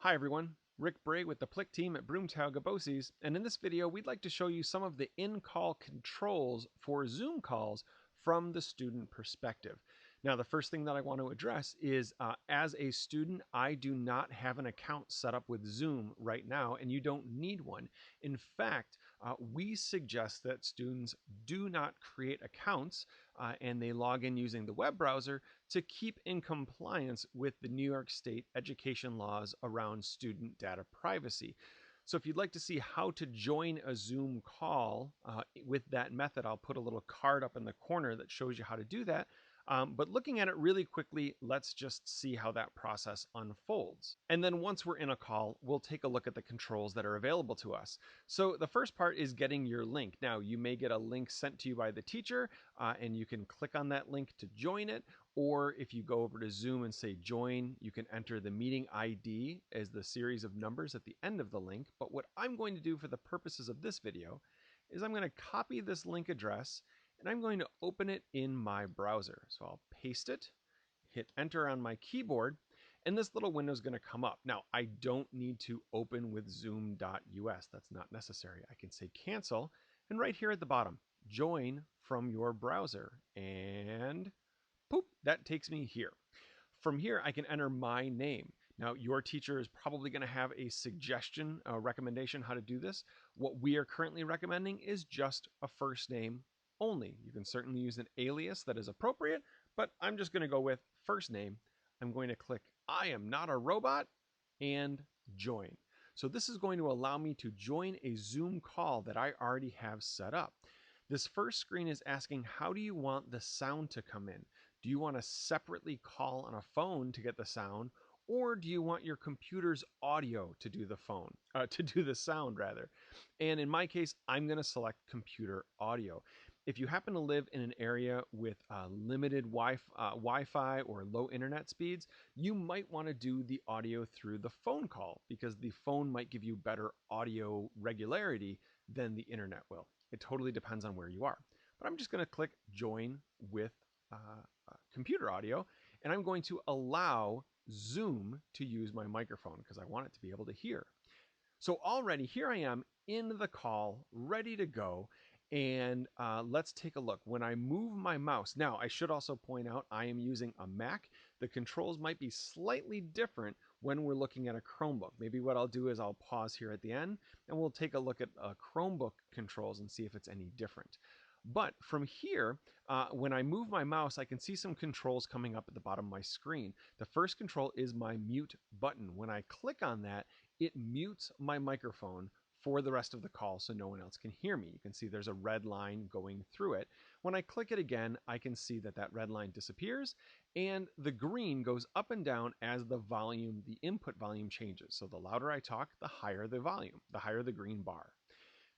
Hi everyone, Rick Bray with the Plick team at Broomtown Gabosies, and in this video we'd like to show you some of the in-call controls for Zoom calls from the student perspective. Now the first thing that I want to address is as a student, I do not have an account set up with Zoom right now, and you don't need one. In fact, we suggest that students do not create accounts and they log in using the web browser to keep in compliance with the New York State education laws around student data privacy. So if you'd like to see how to join a Zoom call with that method, I'll put a little card up in the corner that shows you how to do that. But looking at it really quickly, let's just see how that process unfolds. And then once we're in a call, we'll take a look at the controls that are available to us. So the first part is getting your link. Now, you may get a link sent to you by the teacher, and you can click on that link to join it. Or if you go over to Zoom and say join, you can enter the meeting ID as the series of numbers at the end of the link. But what I'm going to do for the purposes of this video is I'm going to copy this link address and I'm going to open it in my browser. So I'll paste it, hit enter on my keyboard, and this little window is going to come up. Now, I don't need to open with zoom.us. That's not necessary. I can say cancel, and right here at the bottom, join from your browser, and poop, that takes me here. From here, I can enter my name. Now, your teacher is probably going to have a suggestion, a recommendation how to do this. What we are currently recommending is just a first name only. You can certainly use an alias that is appropriate, but I'm just going to go with first name. I'm going to click I am not a robot and join. So this is going to allow me to join a Zoom call that I already have set up. This first screen is asking, how do you want the sound to come in? Do you want to separately call on a phone to get the sound, or do you want your computer's audio to do the sound rather? And in my case, I'm going to select computer audio. If you happen to live in an area with limited Wi-Fi or low internet speeds, you might want to do the audio through the phone call because the phone might give you better audio regularity than the internet will. It totally depends on where you are. But I'm just going to click join with computer audio, and I'm going to allow Zoom to use my microphone because I want it to be able to hear. So already here I am in the call, ready to go. And let's take a look. When I move my mouse, now I should also point out I am using a Mac. The controls might be slightly different when we're looking at a Chromebook. Maybe what I'll do is I'll pause here at the end and we'll take a look at Chromebook controls and see if it's any different. But from here, when I move my mouse, I can see some controls coming up at the bottom of my screen. The first control is my mute button. When I click on that, it mutes my microphone for the rest of the call so no one else can hear me. You can see there's a red line going through it. When I click it again, I can see that that red line disappears and the green goes up and down as the volume, the input volume changes. So the louder I talk, the higher the volume, the higher the green bar.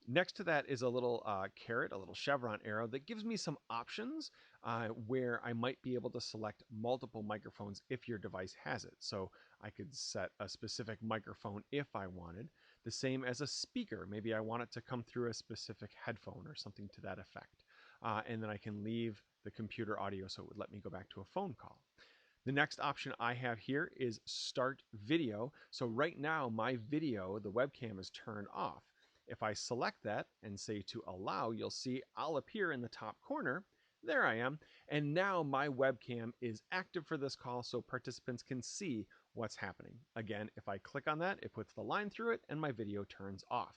Next to that is a little caret, a little chevron arrow that gives me some options where I might be able to select multiple microphones if your device has it. So I could set a specific microphone if I wanted, the same as a speaker. Maybe I want it to come through a specific headphone or something to that effect. And then I can leave the computer audio so it would let me go back to a phone call. The next option I have here is start video. So right now my video, the webcam is turned off. If I select that and say to allow, you'll see I'll appear in the top corner. There I am. And now my webcam is active for this call so participants can see what's happening. Again, if I click on that, it puts the line through it and my video turns off.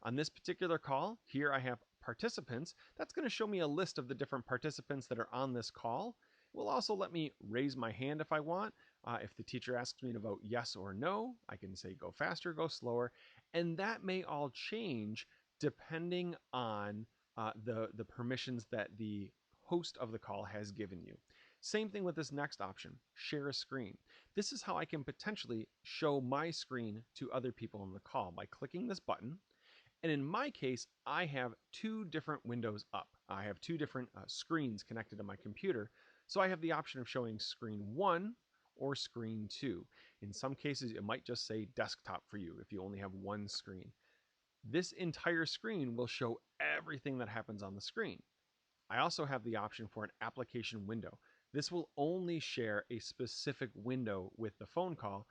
On this particular call, here I have participants. That's going to show me a list of the different participants that are on this call. It will also let me raise my hand if I want. If the teacher asks me to vote yes or no, I can say go faster, go slower. And that may all change depending on the permissions that the host of the call has given you. Same thing with this next option, share a screen. This is how I can potentially show my screen to other people in the call by clicking this button. And in my case, I have two different windows up. I have two different screens connected to my computer. So I have the option of showing screen 1 or screen 2. In some cases, it might just say desktop for you if you only have one screen. This entire screen will show everything that happens on the screen. I also have the option for an application window. This will only share a specific window with the phone call,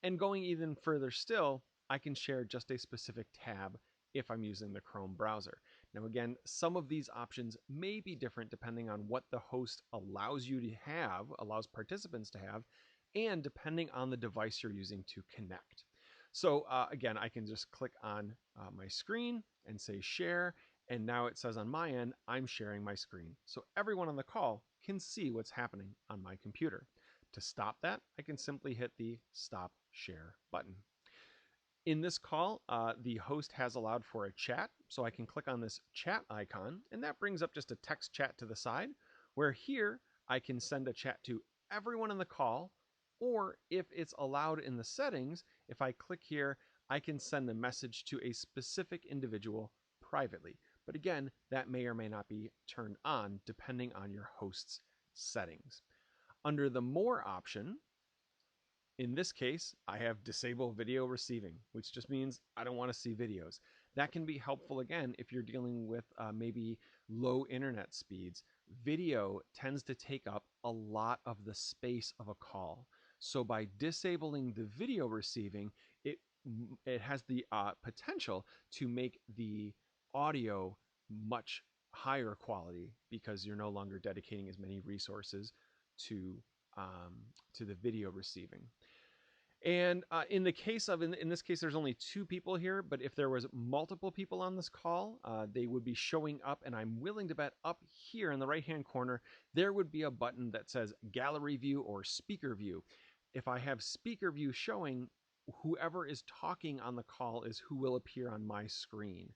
And going even further still, I can share just a specific tab if I'm using the Chrome browser. Now again, some of these options may be different depending on what the host allows you to have, allows participants to have, and depending on the device you're using to connect. So again, I can just click on my screen and say share, and now it says on my end, I'm sharing my screen. So everyone on the call can see what's happening on my computer. To stop that, I can simply hit the stop share button. In this call, the host has allowed for a chat, so I can click on this chat icon, and that brings up just a text chat to the side, where here I can send a chat to everyone in the call, or if it's allowed in the settings, if I click here, I can send a message to a specific individual privately. But again, that may or may not be turned on depending on your host's settings. Under the More option, in this case, I have disable video receiving, which just means I don't want to see videos. That can be helpful again if you're dealing with maybe low internet speeds. Video tends to take up a lot of the space of a call. So by disabling the video receiving, it has the potential to make the audio much higher quality because you're no longer dedicating as many resources to the video receiving. And in this case, there's only 2 people here, but if there was multiple people on this call, they would be showing up, and I'm willing to bet up here in the right-hand corner, there would be a button that says gallery view or speaker view. If I have speaker view showing, whoever is talking on the call is who will appear on my screen.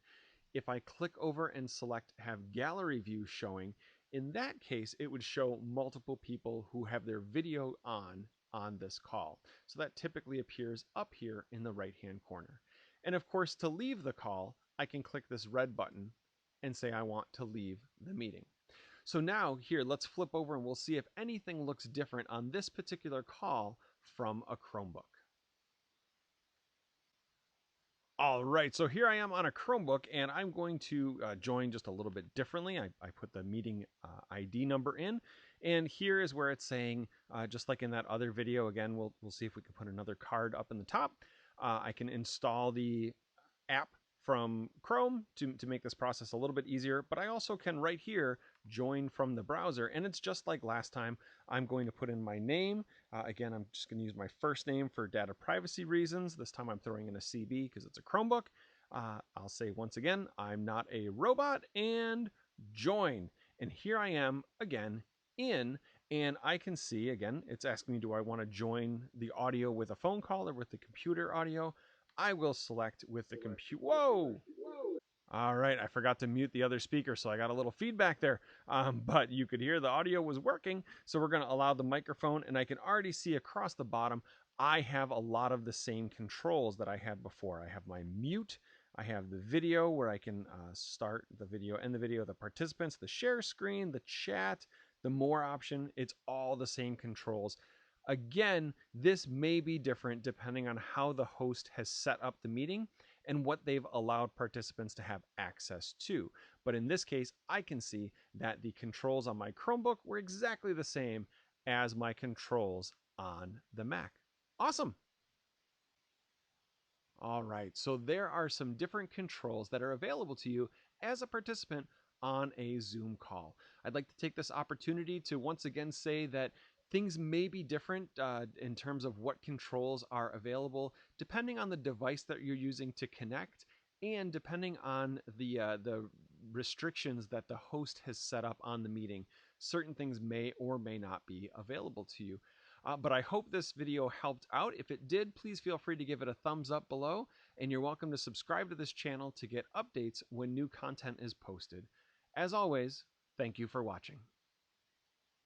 If I click over and select have gallery view showing, in that case, it would show multiple people who have their video on this call. So that typically appears up here in the right-hand corner. And of course, to leave the call, I can click this red button and say I want to leave the meeting. So now here, let's flip over and we'll see if anything looks different on this particular call from a Chromebook. All right, so here I am on a Chromebook, and I'm going to join just a little bit differently. I put the meeting ID number in, and here is where it's saying, just like in that other video, again, we'll see if we can put another card up in the top. I can install the app from Chrome to make this process a little bit easier, but I also can right here join from the browser, and it's just like last time. I'm going to put in my name. Again, I'm just going to use my first name for data privacy reasons. This time I'm throwing in a CB because it's a Chromebook. I'll say once again, I'm not a robot, and join. And here I am again in, and I can see, again, it's asking me, do I want to join the audio with a phone call or with the computer audio? I will select with the computer. Whoa! All right, I forgot to mute the other speaker, so I got a little feedback there. But you could hear the audio was working, so we're going to allow the microphone, and I can already see across the bottom, I have a lot of the same controls that I had before. I have my mute, I have the video where I can start the video, end the video, the participants, the share screen, the chat, the more option. It's all the same controls. Again, this may be different depending on how the host has set up the meeting and what they've allowed participants to have access to. But in this case, I can see that the controls on my Chromebook were exactly the same as my controls on the Mac. Awesome. All right, so there are some different controls that are available to you as a participant on a Zoom call. I'd like to take this opportunity to once again say that things may be different in terms of what controls are available depending on the device that you're using to connect and depending on the restrictions that the host has set up on the meeting. Certain things may or may not be available to you. But I hope this video helped out. If it did, please feel free to give it a thumbs up below, and you're welcome to subscribe to this channel to get updates when new content is posted. As always, thank you for watching.